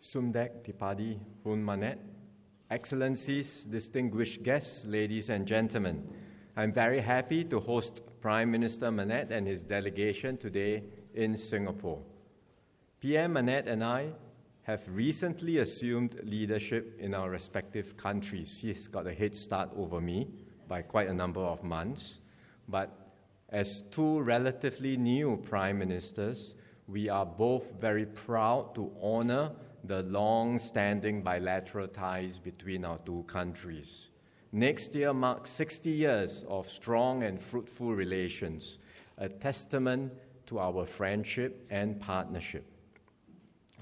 Samdech, Thipadei, Hun Manet, Excellencies, distinguished guests, ladies and gentlemen, I'm very happy to host Prime Minister Manet and his delegation today in Singapore. PM Manet and I have recently assumed leadership in our respective countries. He's got a head start over me by quite a number of months, but as two relatively new Prime Ministers, we are both very proud to honor the long-standing bilateral ties between our two countries. Next year marks 60 years of strong and fruitful relations, a testament to our friendship and partnership.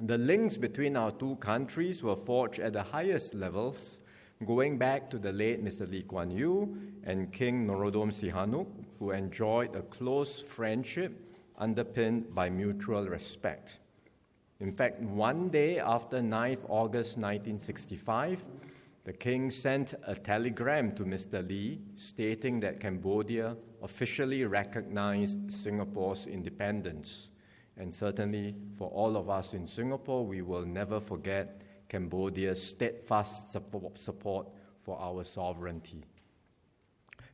The links between our two countries were forged at the highest levels, going back to the late Mr. Lee Kuan Yew and King Norodom Sihanouk, who enjoyed a close friendship underpinned by mutual respect. In fact, one day after 9th August 1965, the King sent a telegram to Mr. Lee stating that Cambodia officially recognized Singapore's independence. And certainly for all of us in Singapore, we will never forget Cambodia's steadfast support for our sovereignty.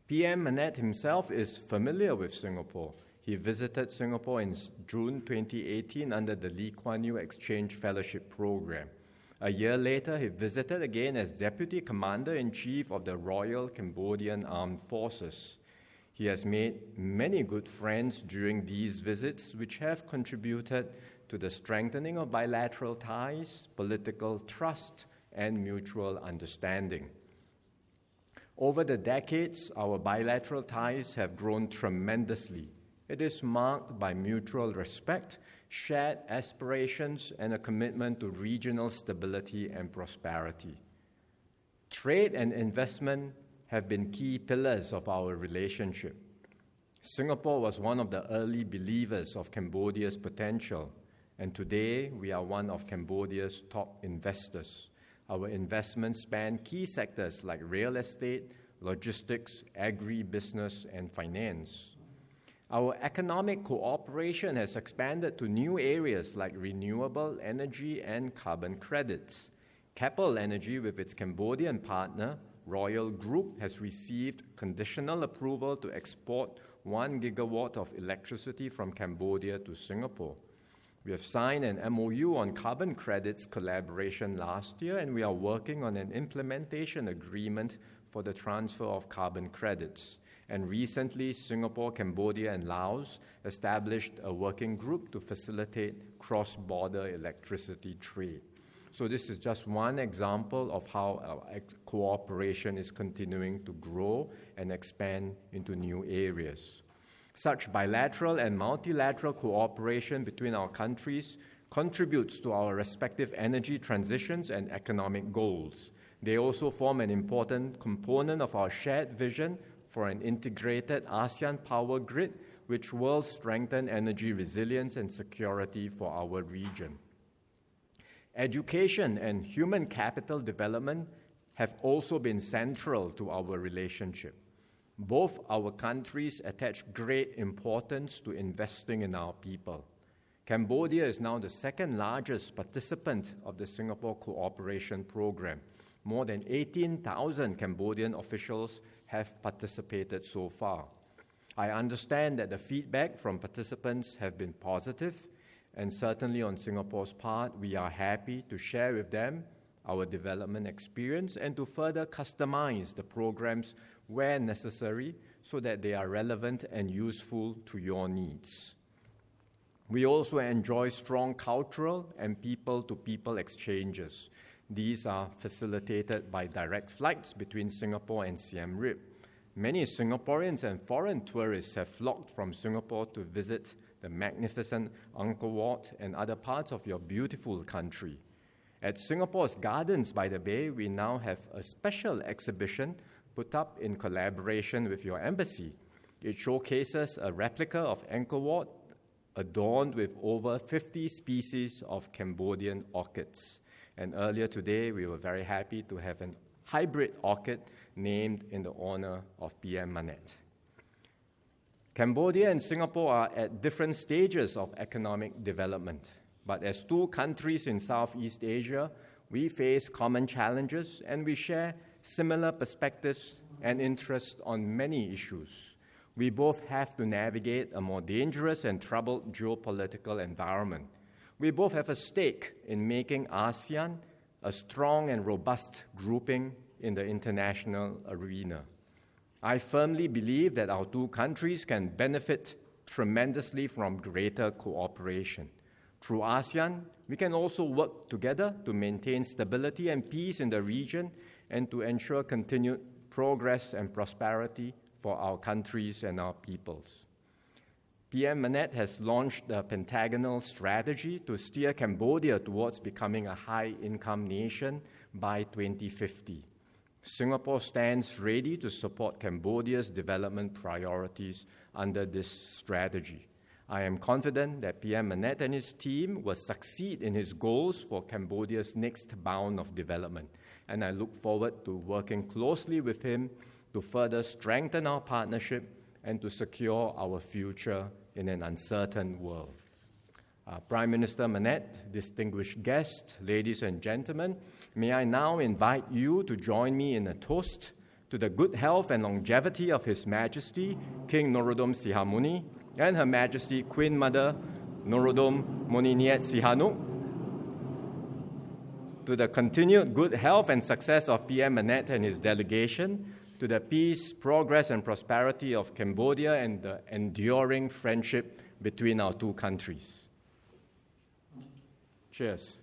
PM Manet himself is familiar with Singapore. He visited Singapore in June 2018 under the Lee Kuan Yew Exchange Fellowship Program. A year later, he visited again as Deputy Commander-in-Chief of the Royal Cambodian Armed Forces. He has made many good friends during these visits, which have contributed to the strengthening of bilateral ties, political trust, and mutual understanding. Over the decades, our bilateral ties have grown tremendously. It is marked by mutual respect, shared aspirations, and a commitment to regional stability and prosperity. Trade and investment have been key pillars of our relationship. Singapore was one of the early believers of Cambodia's potential, and today we are one of Cambodia's top investors. Our investments span key sectors like real estate, logistics, agribusiness, and finance. Our economic cooperation has expanded to new areas like renewable energy and carbon credits. Keppel Energy, with its Cambodian partner, Royal Group, has received conditional approval to export 1 gigawatt of electricity from Cambodia to Singapore. We have signed an MOU on carbon credits collaboration last year, and we are working on an implementation agreement for the transfer of carbon credits. And recently, Singapore, Cambodia, and Laos established a working group to facilitate cross-border electricity trade. So this is just one example of how our cooperation is continuing to grow and expand into new areas. Such bilateral and multilateral cooperation between our countries contributes to our respective energy transitions and economic goals. They also form an important component of our shared vision for an integrated ASEAN power grid, which will strengthen energy resilience and security for our region. Education and human capital development have also been central to our relationship. Both our countries attach great importance to investing in our people. Cambodia is now the second largest participant of the Singapore Cooperation Program. More than 18,000 Cambodian officials have participated so far. I understand that the feedback from participants have been positive, and certainly on Singapore's part, we are happy to share with them our development experience and to further customize the programs where necessary so that they are relevant and useful to your needs. We also enjoy strong cultural and people-to-people exchanges. These are facilitated by direct flights between Singapore and Siem Reap. Many Singaporeans and foreign tourists have flocked from Singapore to visit the magnificent Angkor Wat and other parts of your beautiful country. At Singapore's Gardens by the Bay, we now have a special exhibition put up in collaboration with your embassy. It showcases a replica of Angkor Wat adorned with over 50 species of Cambodian orchids. And earlier today, we were very happy to have an hybrid orchid named in the honor of PM Manet. Cambodia and Singapore are at different stages of economic development. But as two countries in Southeast Asia, we face common challenges and we share similar perspectives and interests on many issues. We both have to navigate a more dangerous and troubled geopolitical environment. We both have a stake in making ASEAN a strong and robust grouping in the international arena. I firmly believe that our two countries can benefit tremendously from greater cooperation. Through ASEAN, we can also work together to maintain stability and peace in the region and to ensure continued progress and prosperity for our countries and our peoples. PM Manet has launched a pentagonal strategy to steer Cambodia towards becoming a high-income nation by 2050. Singapore stands ready to support Cambodia's development priorities under this strategy. I am confident that PM Manet and his team will succeed in his goals for Cambodia's next bound of development, and I look forward to working closely with him to further strengthen our partnership and to secure our future in an uncertain world. Prime Minister Manet, distinguished guests, ladies and gentlemen, may I now invite you to join me in a toast to the good health and longevity of His Majesty, King Norodom Sihamuni, and Her Majesty Queen Mother Norodom Moniniet Sihanouk, to the continued good health and success of PM Manet and his delegation, to the peace, progress, and prosperity of Cambodia and the enduring friendship between our two countries. Cheers.